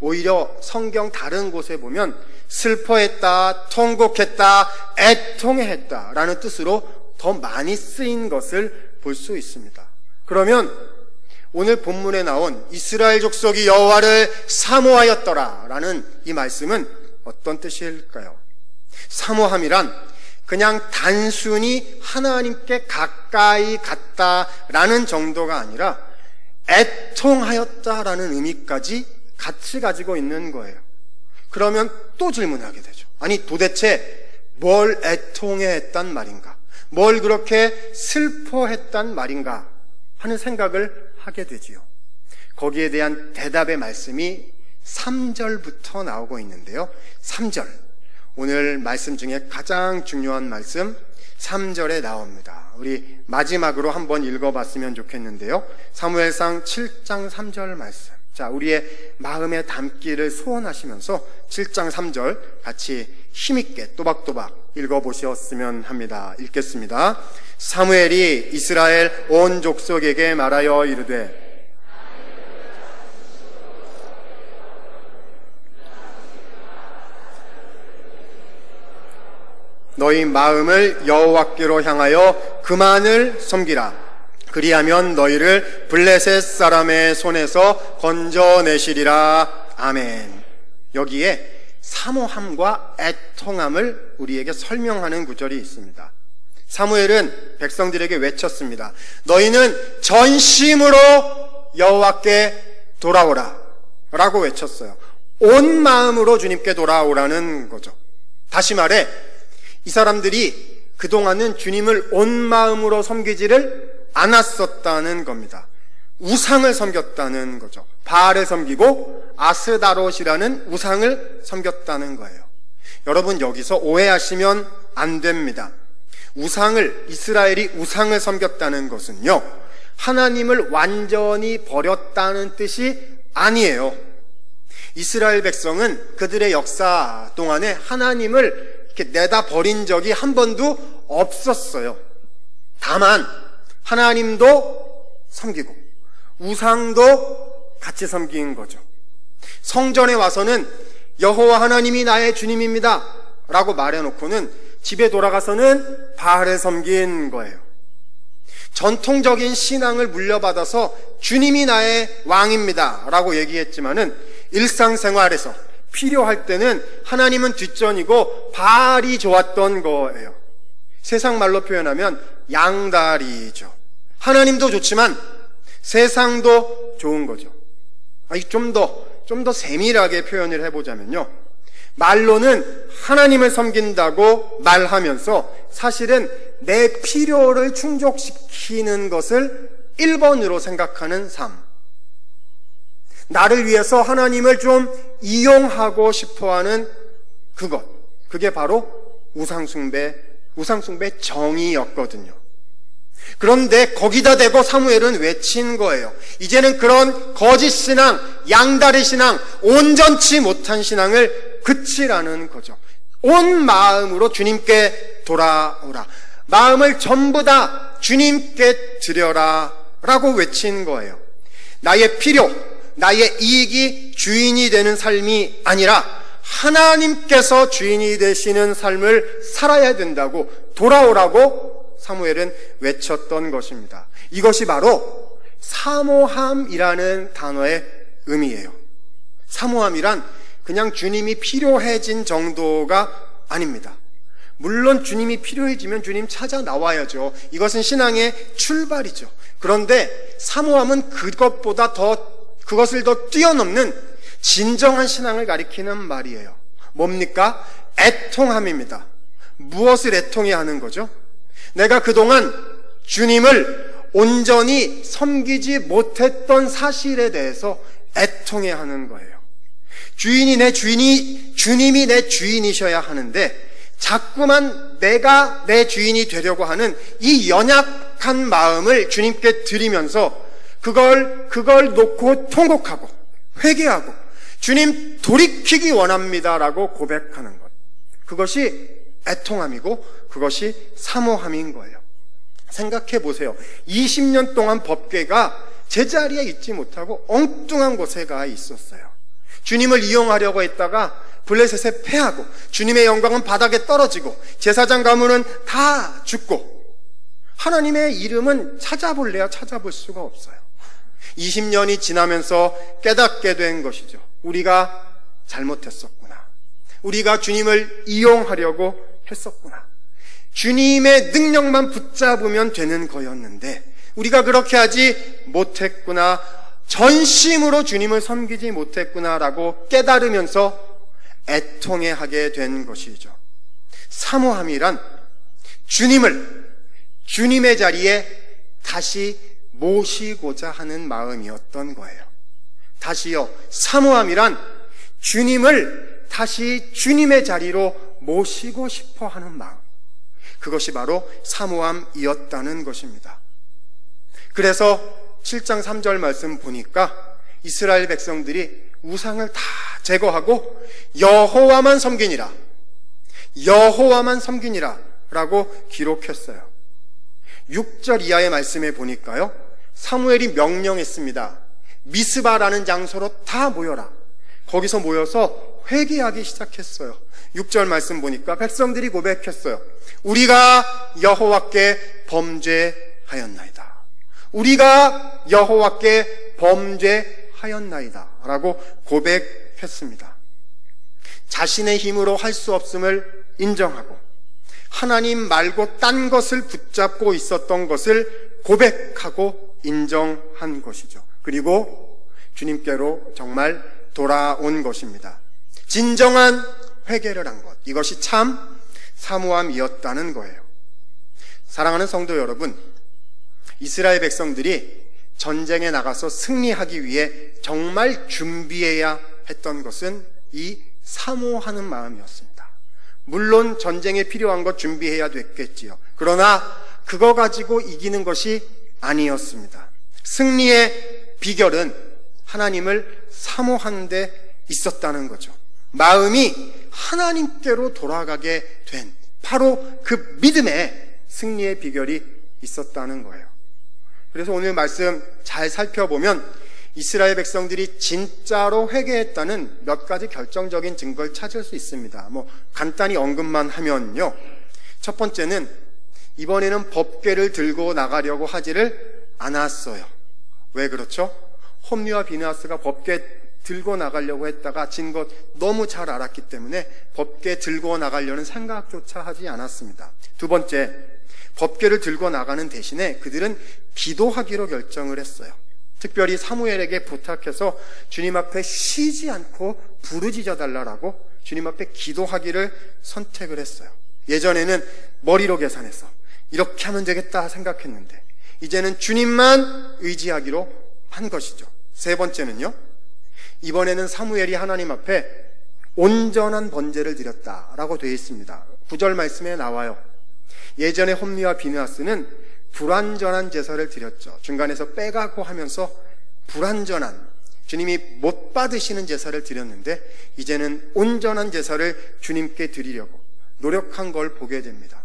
오히려 성경 다른 곳에 보면 슬퍼했다, 통곡했다, 애통해했다 라는 뜻으로 더 많이 쓰인 것을 볼 수 있습니다. 그러면 오늘 본문에 나온 이스라엘 족속이 여호와를 사모하였더라 라는 이 말씀은 어떤 뜻일까요? 사모함이란 그냥 단순히 하나님께 가까이 갔다라는 정도가 아니라 애통하였다라는 의미까지 같이 가지고 있는 거예요. 그러면 또 질문하게 되죠. 아니, 도대체 뭘 애통해했단 말인가? 뭘 그렇게 슬퍼했단 말인가? 하는 생각을 하게 되지요. 거기에 대한 대답의 말씀이 3절부터 나오고 있는데요. 3절, 오늘 말씀 중에 가장 중요한 말씀 3절에 나옵니다. 우리 마지막으로 한번 읽어봤으면 좋겠는데요. 사무엘상 7장 3절 말씀. 자, 우리의 마음에 담기를 소원하시면서 7장 3절 같이 힘있게 또박또박 읽어보셨으면 합니다. 읽겠습니다. 사무엘이 이스라엘 온 족속에게 말하여 이르되 너희 마음을 여호와께로 향하여 그만을 섬기라. 그리하면 너희를 블레셋 사람의 손에서 건져내시리라. 아멘. 여기에 사모함과 애통함을 우리에게 설명하는 구절이 있습니다. 사무엘은 백성들에게 외쳤습니다. 너희는 전심으로 여호와께 돌아오라 라고 외쳤어요. 온 마음으로 주님께 돌아오라는 거죠. 다시 말해, 이 사람들이 그동안은 주님을 온 마음으로 섬기지를 않았었다는 겁니다. 우상을 섬겼다는 거죠. 바알을 섬기고 아스다롯이라는 우상을 섬겼다는 거예요. 여러분, 여기서 오해하시면 안 됩니다. 이스라엘이 우상을 섬겼다는 것은요, 하나님을 완전히 버렸다는 뜻이 아니에요. 이스라엘 백성은 그들의 역사 동안에 하나님을 이렇게 내다 버린 적이 한 번도 없었어요. 다만 하나님도 섬기고 우상도 같이 섬긴 거죠. 성전에 와서는 여호와 하나님이 나의 주님입니다 라고 말해놓고는 집에 돌아가서는 바알을 섬긴 거예요. 전통적인 신앙을 물려받아서 주님이 나의 왕입니다 라고 얘기했지만은 일상생활에서 필요할 때는 하나님은 뒷전이고 바알이 좋았던 거예요. 세상 말로 표현하면 양다리죠. 하나님도 좋지만 세상도 좋은 거죠. 좀 더 세밀하게 표현을 해보자면요, 말로는 하나님을 섬긴다고 말하면서 사실은 내 필요를 충족시키는 것을 1번으로 생각하는 삶, 나를 위해서 하나님을 좀 이용하고 싶어하는 그게 바로 우상숭배의 정의였거든요. 그런데 거기다 대고 사무엘은 외친 거예요. 이제는 그런 거짓 신앙, 양다리 신앙, 온전치 못한 신앙을 그치라는 거죠. 온 마음으로 주님께 돌아오라. 마음을 전부 다 주님께 드려라 라고 외친 거예요. 나의 필요, 나의 이익이 주인이 되는 삶이 아니라 하나님께서 주인이 되시는 삶을 살아야 된다고, 돌아오라고 사무엘은 외쳤던 것입니다. 이것이 바로 사모함이라는 단어의 의미예요. 사모함이란 그냥 주님이 필요해진 정도가 아닙니다. 물론 주님이 필요해지면 주님 찾아 나와야죠. 이것은 신앙의 출발이죠. 그런데 사모함은 그것을 더 뛰어넘는 진정한 신앙을 가리키는 말이에요. 뭡니까? 애통함입니다. 무엇을 애통해야 하는 거죠? 내가 그동안 주님을 온전히 섬기지 못했던 사실에 대해서 애통해야 하는 거예요. 주님이 내 주인이셔야 하는데 자꾸만 내가 내 주인이 되려고 하는 이 연약한 마음을 주님께 드리면서 그걸 놓고 통곡하고 회개하고 주님 돌이키기 원합니다라고 고백하는 것. 그것이 애통함이고 그것이 사모함인 거예요. 생각해 보세요. 20년 동안 법궤가 제자리에 있지 못하고 엉뚱한 곳에 가 있었어요. 주님을 이용하려고 했다가 블레셋에 패하고 주님의 영광은 바닥에 떨어지고 제사장 가문은 다 죽고 하나님의 이름은 찾아볼래야 찾아볼 수가 없어요. 20년이 지나면서 깨닫게 된 것이죠. 우리가 잘못했었구나. 우리가 주님을 이용하려고 했었구나. 주님의 능력만 붙잡으면 되는 거였는데 우리가 그렇게 하지 못했구나. 전심으로 주님을 섬기지 못했구나라고 깨달으면서 애통해하게 된 것이죠. 사모함이란 주님의 자리에 다시 모시고자 하는 마음이었던 거예요. 다시요, 사모함이란 주님을 다시 주님의 자리로 모시고 싶어 하는 마음. 그것이 바로 사모함이었다는 것입니다. 그래서 7장 3절 말씀 보니까 이스라엘 백성들이 우상을 다 제거하고 여호와만 섬기니라 라고 기록했어요. 6절 이하의 말씀에 보니까요, 사무엘이 명령했습니다. 미스바라는 장소로 다 모여라. 거기서 모여서 회개하기 시작했어요. 6절 말씀 보니까 백성들이 고백했어요. 우리가 여호와께 범죄하였나이다. 우리가 여호와께 범죄하였나이다 라고 고백했습니다. 자신의 힘으로 할 수 없음을 인정하고 하나님 말고 딴 것을 붙잡고 있었던 것을 고백하고 인정한 것이죠. 그리고 주님께로 정말 돌아온 것입니다. 진정한 회개를 한 것, 이것이 참 사모함이었다는 거예요. 사랑하는 성도 여러분, 이스라엘 백성들이 전쟁에 나가서 승리하기 위해 정말 준비해야 했던 것은 이 사모하는 마음이었습니다. 물론 전쟁에 필요한 것 준비해야 됐겠지요. 그러나 그거 가지고 이기는 것이 아니었습니다. 승리의 비결은 하나님을 사모하는 데 있었다는 거죠. 마음이 하나님께로 돌아가게 된 바로 그 믿음에 승리의 비결이 있었다는 거예요. 그래서 오늘 말씀 잘 살펴보면 이스라엘 백성들이 진짜로 회개했다는 몇 가지 결정적인 증거를 찾을 수 있습니다. 간단히 언급만 하면요. 첫 번째는 이번에는 법궤를 들고 나가려고 하지를 않았어요. 왜 그렇죠? 홈리와 비느하스가 법궤 들고 나가려고 했다가 진 것 너무 잘 알았기 때문에 법궤 들고 나가려는 생각조차 하지 않았습니다. 두 번째, 법궤를 들고 나가는 대신에 그들은 기도하기로 결정을 했어요. 특별히 사무엘에게 부탁해서 주님 앞에 쉬지 않고 부르짖어 달라고 주님 앞에 기도하기를 선택을 했어요. 예전에는 머리로 계산해서 이렇게 하면 되겠다 생각했는데 이제는 주님만 의지하기로 한 것이죠. 세 번째는요, 이번에는 사무엘이 하나님 앞에 온전한 번제를 드렸다라고 되어 있습니다. 9절 말씀에 나와요. 예전에 홈리와 비느하스는 불완전한 제사를 드렸죠. 중간에서 빼가고 하면서 불완전한, 주님이 못 받으시는 제사를 드렸는데 이제는 온전한 제사를 주님께 드리려고 노력한 걸 보게 됩니다.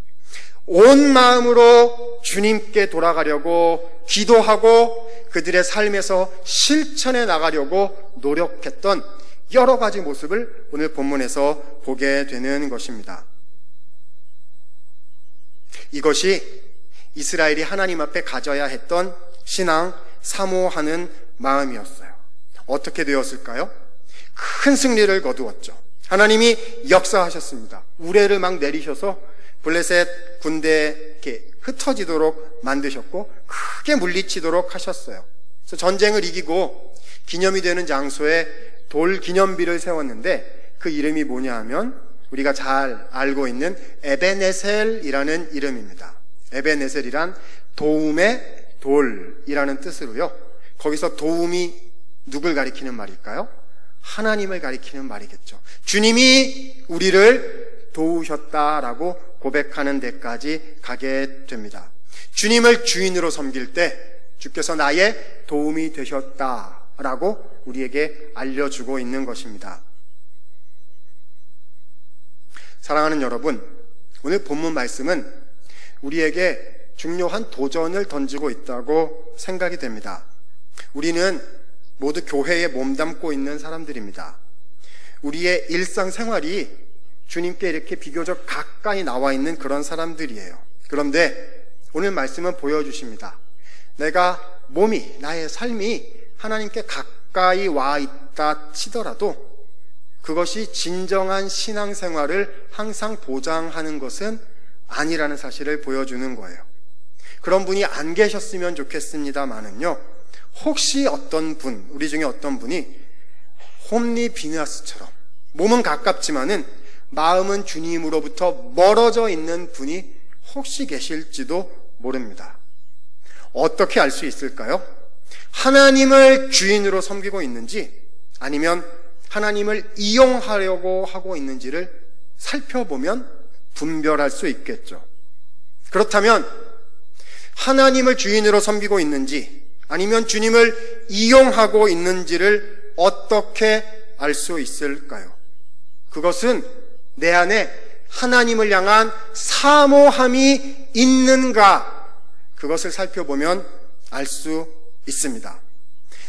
온 마음으로 주님께 돌아가려고 기도하고 그들의 삶에서 실천해 나가려고 노력했던 여러 가지 모습을 오늘 본문에서 보게 되는 것입니다. 이것이 이스라엘이 하나님 앞에 가져야 했던 신앙, 사모하는 마음이었어요. 어떻게 되었을까요? 큰 승리를 거두었죠. 하나님이 역사하셨습니다. 우레를 막 내리셔서 블레셋 군대에 이렇게 흩어지도록 만드셨고 크게 물리치도록 하셨어요. 그래서 전쟁을 이기고 기념이 되는 장소에 돌 기념비를 세웠는데 그 이름이 뭐냐 하면 우리가 잘 알고 있는 에베네셀이라는 이름입니다. 에베네셀이란 도움의 돌이라는 뜻으로요. 거기서 도움이 누굴 가리키는 말일까요? 하나님을 가리키는 말이겠죠. 주님이 우리를 도우셨다라고 고백하는 데까지 가게 됩니다. 주님을 주인으로 섬길 때 주께서 나의 도움이 되셨다라고 우리에게 알려주고 있는 것입니다. 사랑하는 여러분, 오늘 본문 말씀은 우리에게 중요한 도전을 던지고 있다고 생각이 됩니다. 우리는 모두 교회에 몸담고 있는 사람들입니다. 우리의 일상생활이 주님께 이렇게 비교적 가까이 나와 있는 그런 사람들이에요. 그런데 오늘 말씀은 보여주십니다. 내가 몸이, 나의 삶이 하나님께 가까이 와 있다 치더라도 그것이 진정한 신앙생활을 항상 보장하는 것은 아니라는 사실을 보여주는 거예요. 그런 분이 안 계셨으면 좋겠습니다만은요, 혹시 어떤 분, 우리 중에 어떤 분이 홈리 비누아스처럼 몸은 가깝지만은 마음은 주님으로부터 멀어져 있는 분이 혹시 계실지도 모릅니다. 어떻게 알 수 있을까요? 하나님을 주인으로 섬기고 있는지 아니면 하나님을 이용하려고 하고 있는지를 살펴보면 분별할 수 있겠죠. 그렇다면 하나님을 주인으로 섬기고 있는지 아니면 주님을 이용하고 있는지를 어떻게 알 수 있을까요? 그것은 내 안에 하나님을 향한 사모함이 있는가, 그것을 살펴보면 알 수 있습니다.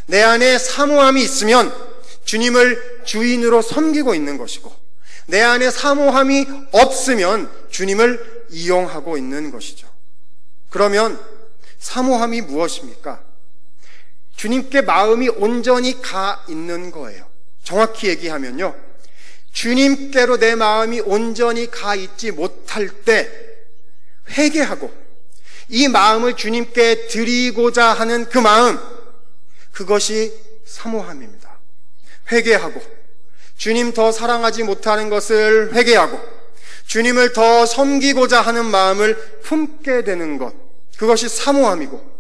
내 안에 사모함이 있으면 주님을 주인으로 섬기고 있는 것이고, 내 안에 사모함이 없으면 주님을 이용하고 있는 것이죠. 그러면 사모함이 무엇입니까? 주님께 마음이 온전히 가 있는 거예요. 정확히 얘기하면요, 주님께로 내 마음이 온전히 가 있지 못할 때 회개하고 이 마음을 주님께 드리고자 하는 그 마음, 그것이 사모함입니다. 회개하고 주님 더 사랑하지 못하는 것을 회개하고 주님을 더 섬기고자 하는 마음을 품게 되는 것, 그것이 사모함이고,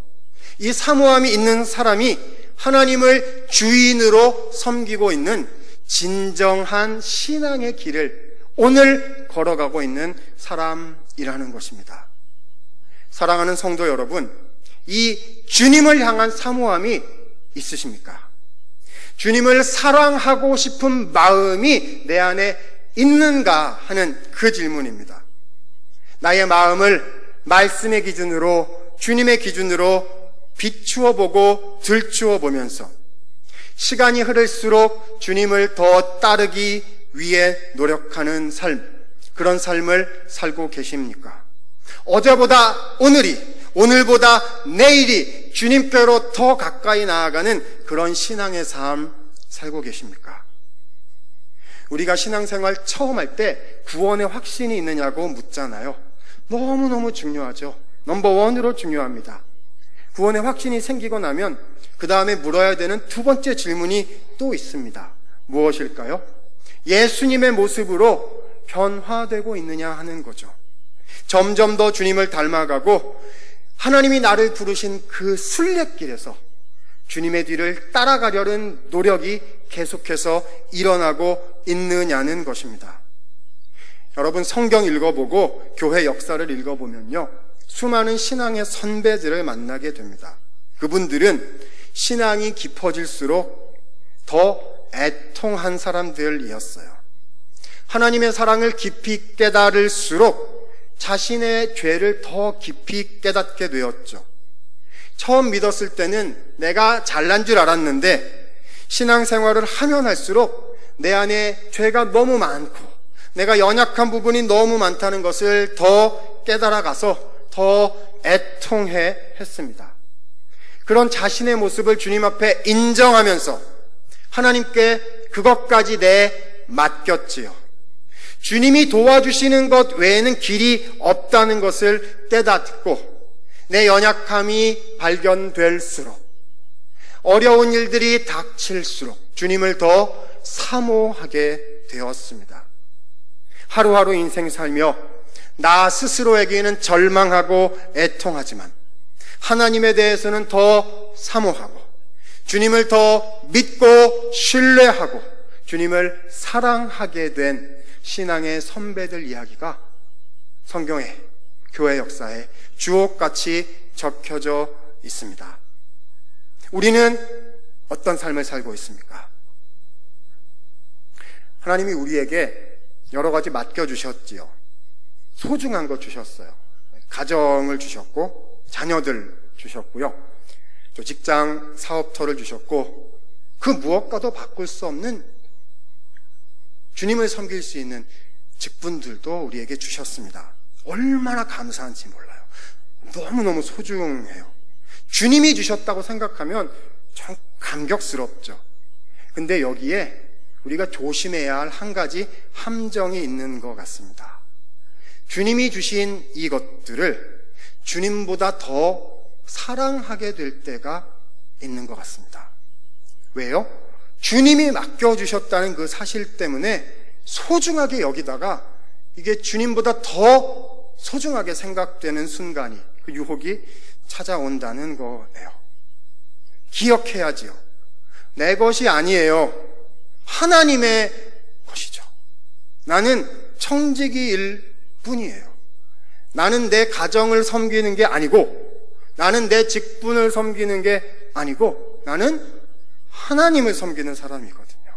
이 사모함이 있는 사람이 하나님을 주인으로 섬기고 있는 진정한 신앙의 길을 오늘 걸어가고 있는 사람이라는 것입니다. 사랑하는 성도 여러분, 이 주님을 향한 사모함이 있으십니까? 주님을 사랑하고 싶은 마음이 내 안에 있는가 하는 그 질문입니다. 나의 마음을 말씀의 기준으로, 주님의 기준으로 비추어 보고 들추어 보면서 시간이 흐를수록 주님을 더 따르기 위해 노력하는 삶, 그런 삶을 살고 계십니까? 어제보다 오늘이, 오늘보다 내일이 주님께로 더 가까이 나아가는 그런 신앙의 삶 살고 계십니까? 우리가 신앙생활 처음 할 때 구원의 확신이 있느냐고 묻잖아요. 너무너무 중요하죠. 넘버원으로 중요합니다. 구원의 확신이 생기고 나면 그 다음에 물어야 되는 두 번째 질문이 또 있습니다. 무엇일까요? 예수님의 모습으로 변화되고 있느냐 하는 거죠. 점점 더 주님을 닮아가고 하나님이 나를 부르신 그 순례길에서 주님의 뒤를 따라가려는 노력이 계속해서 일어나고 있느냐는 것입니다. 여러분, 성경 읽어보고 교회 역사를 읽어보면요, 수많은 신앙의 선배들을 만나게 됩니다. 그분들은 신앙이 깊어질수록 더 애통한 사람들이었어요. 하나님의 사랑을 깊이 깨달을수록 자신의 죄를 더 깊이 깨닫게 되었죠. 처음 믿었을 때는 내가 잘난 줄 알았는데 신앙생활을 하면 할수록 내 안에 죄가 너무 많고 내가 연약한 부분이 너무 많다는 것을 더 깨달아가서 더 애통해 했습니다. 그런 자신의 모습을 주님 앞에 인정하면서 하나님께 그것까지 맡겼지요. 주님이 도와주시는 것 외에는 길이 없다는 것을 깨닫고 내 연약함이 발견될수록 어려운 일들이 닥칠수록 주님을 더 사모하게 되었습니다. 하루하루 인생 살며 나 스스로에게는 절망하고 애통하지만 하나님에 대해서는 더 사모하고 주님을 더 믿고 신뢰하고 주님을 사랑하게 된 신앙의 선배들 이야기가 성경에, 교회 역사에 주옥같이 적혀져 있습니다. 우리는 어떤 삶을 살고 있습니까? 하나님이 우리에게 여러 가지 맡겨주셨지요. 소중한 것 주셨어요. 가정을 주셨고 자녀들 주셨고요. 또 직장 사업터를 주셨고 그 무엇과도 바꿀 수 없는 주님을 섬길 수 있는 직분들도 우리에게 주셨습니다. 얼마나 감사한지 몰라요. 너무너무 소중해요. 주님이 주셨다고 생각하면 참 감격스럽죠. 근데 여기에 우리가 조심해야 할 한 가지 함정이 있는 것 같습니다. 주님이 주신 이것들을 주님보다 더 사랑하게 될 때가 있는 것 같습니다. 왜요? 주님이 맡겨주셨다는 그 사실 때문에 소중하게 여기다가 이게 주님보다 더 소중하게 생각되는 순간이, 그 유혹이 찾아온다는 거예요. 기억해야지요. 내 것이 아니에요. 하나님의 것이죠. 나는 청지기일 뿐이에요. 나는 내 가정을 섬기는 게 아니고, 나는 내 직분을 섬기는 게 아니고, 나는 하나님을 섬기는 사람이거든요.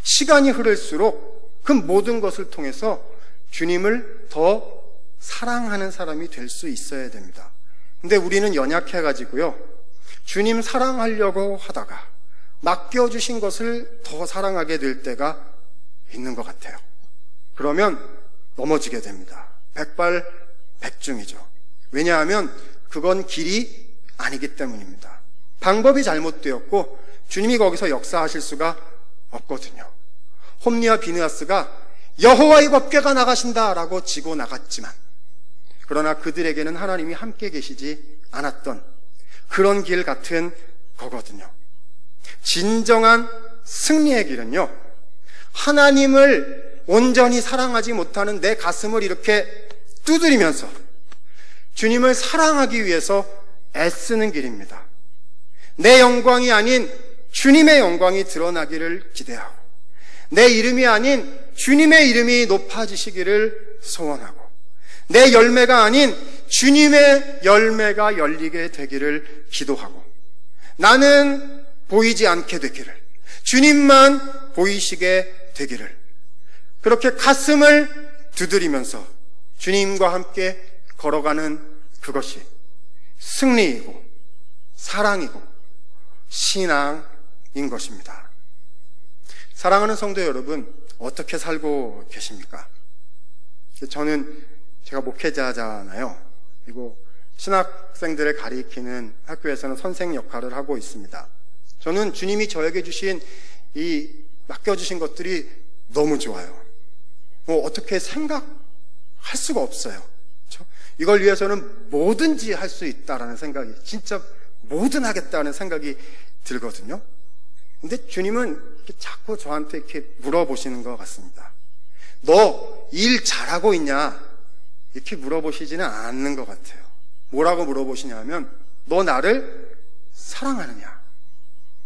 시간이 흐를수록 그 모든 것을 통해서 주님을 더 사랑하는 사람이 될 수 있어야 됩니다. 근데 우리는 연약해가지고요, 주님 사랑하려고 하다가 맡겨주신 것을 더 사랑하게 될 때가 있는 것 같아요. 그러면 넘어지게 됩니다. 백발백중이죠. 왜냐하면 그건 길이 아니기 때문입니다. 방법이 잘못되었고 주님이 거기서 역사하실 수가 없거든요. 홈리와 비느하스가 여호와의 법궤가 나가신다라고 지고 나갔지만, 그러나 그들에게는 하나님이 함께 계시지 않았던 그런 길 같은 거거든요. 진정한 승리의 길은요, 하나님을 온전히 사랑하지 못하는 내 가슴을 이렇게 두드리면서 주님을 사랑하기 위해서 애쓰는 길입니다. 내 영광이 아닌 주님의 영광이 드러나기를 기대하고, 내 이름이 아닌 주님의 이름이 높아지시기를 소원하고, 내 열매가 아닌 주님의 열매가 열리게 되기를 기도하고, 나는 보이지 않게 되기를, 주님만 보이시게 되기를, 그렇게 가슴을 두드리면서 주님과 함께 걸어가는 그것이 승리이고 사랑이고 신앙인 것입니다. 사랑하는 성도 여러분, 어떻게 살고 계십니까? 제가 목회자잖아요. 그리고 신학생들을 가리키는 학교에서는 선생 역할을 하고 있습니다. 저는 주님이 저에게 주신 이 맡겨주신 것들이 너무 좋아요. 어떻게 생각할 수가 없어요. 그렇죠? 이걸 위해서는 뭐든지 할 수 있다라는 생각이, 진짜 뭐든 하겠다는 생각이 들거든요. 근데 주님은 이렇게 자꾸 저한테 이렇게 물어보시는 것 같습니다. 너 일 잘하고 있냐? 이렇게 물어보시지는 않는 것 같아요. 뭐라고 물어보시냐 하면, 너 나를 사랑하느냐?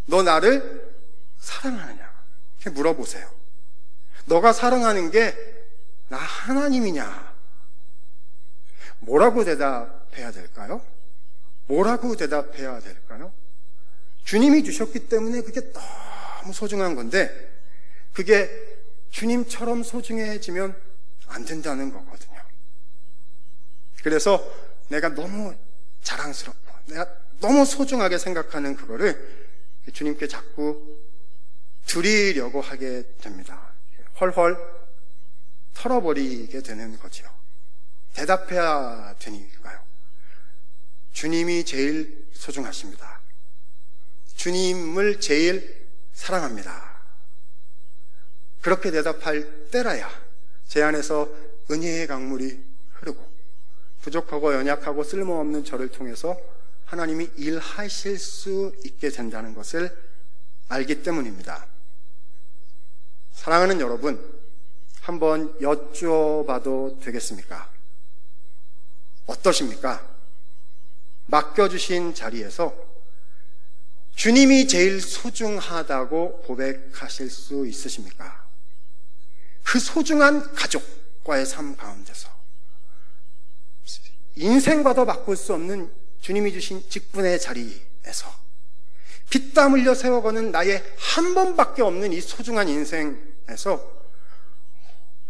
너 나를 사랑하느냐? 이렇게 물어보세요. 너가 사랑하는 게 나 하나님이냐? 뭐라고 대답해야 될까요? 뭐라고 대답해야 될까요? 주님이 주셨기 때문에 그게 너무 소중한 건데 그게 주님처럼 소중해지면 안 된다는 거거든요. 그래서 내가 너무 자랑스럽고 내가 너무 소중하게 생각하는 그거를 주님께 자꾸 드리려고 하게 됩니다. 헐헐 털어버리게 되는 거지요. 대답해야 되니까요. 주님이 제일 소중하십니다. 주님을 제일 사랑합니다. 그렇게 대답할 때라야 제 안에서 은혜의 강물이 흐르고 부족하고 연약하고 쓸모없는 저를 통해서 하나님이 일하실 수 있게 된다는 것을 알기 때문입니다. 사랑하는 여러분, 한번 여쭤봐도 되겠습니까? 어떠십니까? 맡겨주신 자리에서 주님이 제일 소중하다고 고백하실 수 있으십니까? 그 소중한 가족과의 삶 가운데서 인생과도 바꿀 수 없는 주님이 주신 직분의 자리에서 피땀 흘려 세워가는 나의 한 번밖에 없는 이 소중한 인생에서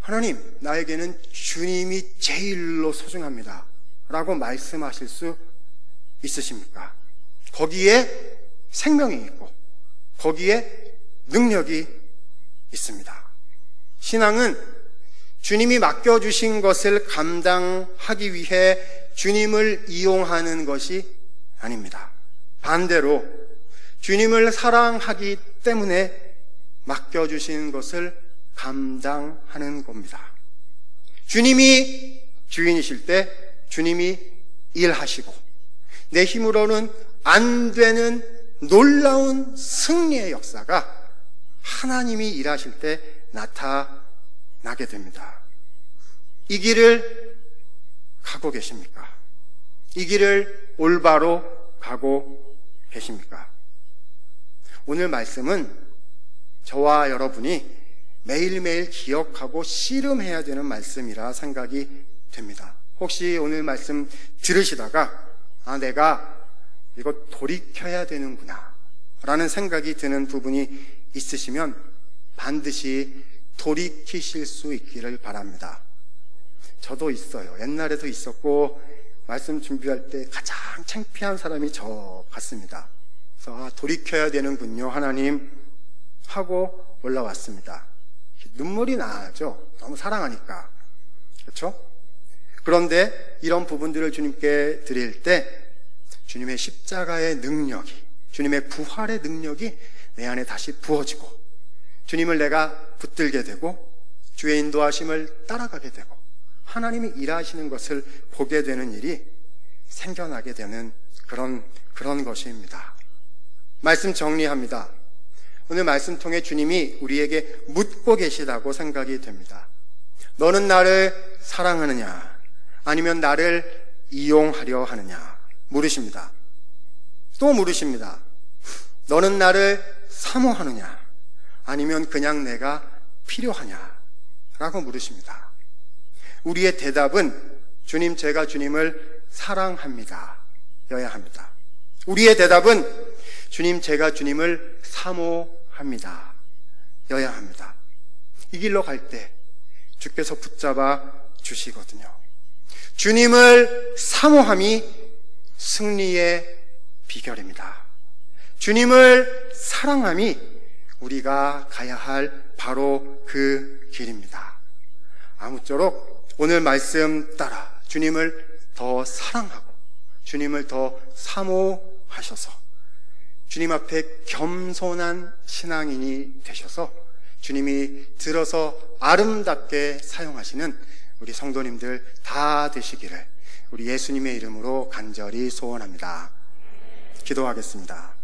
하나님, 나에게는 주님이 제일로 소중합니다 라고 말씀하실 수 있으십니까? 거기에 생명이 있고 거기에 능력이 있습니다. 신앙은 주님이 맡겨주신 것을 감당하기 위해 주님을 이용하는 것이 아닙니다. 반대로 주님을 사랑하기 때문에 맡겨주신 것을 감당하는 겁니다. 주님이 주인이실 때 주님이 일하시고 내 힘으로는 안 되는 놀라운 승리의 역사가 하나님이 일하실 때 나타나게 됩니다. 이 길을 가고 계십니까? 이 길을 올바로 가고 계십니까? 오늘 말씀은 저와 여러분이 매일매일 기억하고 씨름해야 되는 말씀이라 생각이 됩니다. 혹시 오늘 말씀 들으시다가 내가 이거 돌이켜야 되는구나 라는 생각이 드는 부분이 있으시면 반드시 돌이키실 수 있기를 바랍니다. 저도 있어요. 옛날에도 있었고 말씀 준비할 때 가장 창피한 사람이 저 같습니다. 그래서 돌이켜야 되는군요 하나님 하고 올라왔습니다. 눈물이 나죠. 너무 사랑하니까. 그렇죠? 그런데 이런 부분들을 주님께 드릴 때 주님의 십자가의 능력이, 주님의 부활의 능력이 내 안에 다시 부어지고 주님을 내가 붙들게 되고 주의 인도하심을 따라가게 되고 하나님이 일하시는 것을 보게 되는 일이 생겨나게 되는 그런 것입니다. 말씀 정리합니다. 오늘 말씀 통해 주님이 우리에게 묻고 계시다고 생각이 됩니다. 너는 나를 사랑하느냐 아니면 나를 이용하려 하느냐 물으십니다. 또 물으십니다. 너는 나를 사모하느냐 아니면 그냥 내가 필요하냐 라고 물으십니다. 우리의 대답은 주님, 제가 주님을 사랑합니다 여야 합니다. 우리의 대답은 주님, 제가 주님을 사모합니다 여야 합니다. 이 길로 갈 때 주께서 붙잡아 주시거든요. 주님을 사모함이 승리의 비결입니다. 주님을 사랑함이 우리가 가야 할 바로 그 길입니다. 아무쪼록 오늘 말씀 따라 주님을 더 사랑하고 주님을 더 사모하셔서 주님 앞에 겸손한 신앙인이 되셔서 주님이 들어서 아름답게 사용하시는 우리 성도님들 다 되시기를 우리 예수님의 이름으로 간절히 소원합니다. 기도하겠습니다.